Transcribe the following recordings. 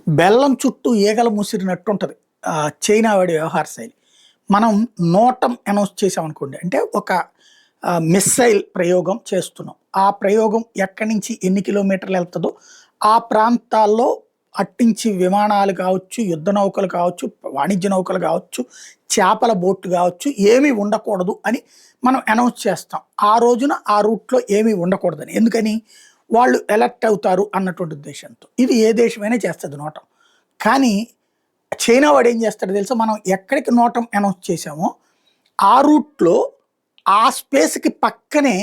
బెల్లం చుట్టూ ఈగలు ముసిరినట్టు ఉంటుంది చైనా వాడి వ్యవహార శైలి. మనం నోటం అనౌన్స్ చేసామనుకోండి, అంటే ఒక మిస్సైల్ ప్రయోగం చేస్తున్నాం. ఆ ప్రయోగం ఎక్కడి నుంచి ఎన్ని కిలోమీటర్లు వెళ్తుందో ఆ ప్రాంతాల్లో అట్టించి విమానాలు కావచ్చు, యుద్ధ నౌకలు కావచ్చు, వాణిజ్య నౌకలు కావచ్చు, చేపల బోట్లు కావచ్చు, ఏమీ ఉండకూడదు అని మనం అనౌన్స్ చేస్తాం. ఆ రోజున ఆ రూట్లో ఏమీ ఉండకూడదని. ఎందుకని? వాళ్ళు ఎలర్ట్ అవుతారు అన్నటువంటి ఉద్దేశంతో. ఇది ఏ దేశమైనా చేస్తుంది నోటం. కానీ చైనా వాడు ఏం చేస్తాడో తెలుసా? మనం ఎక్కడికి నోటం అనౌన్స్ చేసామో ఆ రూట్లో ఆ స్పేస్కి పక్కనే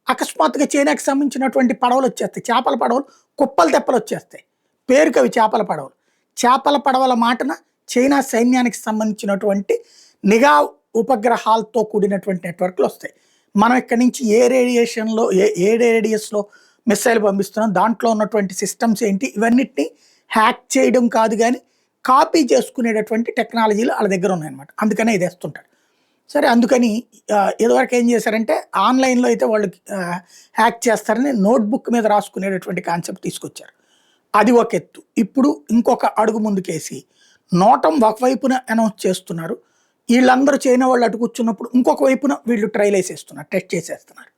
అకస్మాత్తుగా చైనాకి సంబంధించినటువంటి పడవలు వచ్చేస్తాయి. చేపల పడవలు కుప్పలు తెప్పలు వచ్చేస్తాయి. పేరుకి అవి చేపల పడవలు. చేపల పడవల మాటన చైనా సైన్యానికి సంబంధించినటువంటి నిఘా ఉపగ్రహాలతో కూడినటువంటి నెట్వర్క్లు వస్తాయి. మనం ఇక్కడి నుంచి ఏ రేడియేషన్లో ఏ రేడియస్లో మిసైల్ పంపిస్తున్నాం, దాంట్లో ఉన్నటువంటి సిస్టమ్స్ ఏంటి, ఇవన్నిటిని హ్యాక్ చేయడం కాదు కానీ కాపీ చేసుకునేటటువంటి టెక్నాలజీలు వాళ్ళ దగ్గర ఉన్నాయన్నమాట. అందుకనే ఇది వేస్తుంటాడు. సరే, అందుకని ఇదివరకు ఏం చేశారంటే ఆన్లైన్లో అయితే వాళ్ళు హ్యాక్ చేస్తారని నోట్బుక్ మీద రాసుకునేటటువంటి కాన్సెప్ట్ తీసుకొచ్చారు. అది ఒక ఎత్తు. ఇప్పుడు ఇంకొక అడుగు ముందుకేసి నోటం ఒకవైపున అనౌన్స్ చేస్తున్నారు. వీళ్ళందరూ చైనా వాళ్ళు అటు కూర్చున్నప్పుడు ఇంకొక వైపున వీళ్ళు ట్రైల్ వేసేస్తున్నారు, టెస్ట్ చేసేస్తున్నారు.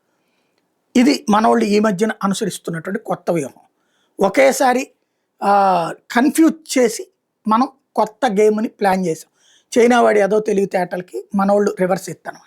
ఇది మనోళ్ళు ఈ మధ్యన అనుసరిస్తున్నటువంటి కొత్త వ్యూహం. ఒకేసారి కన్ఫ్యూజ్ చేసి మనం కొత్త గేమ్ని ప్లాన్ చేసాం. చైనా వాడి ఏదో తెలివితేటలకి మనోళ్ళు రివర్స్ ఇస్తాను.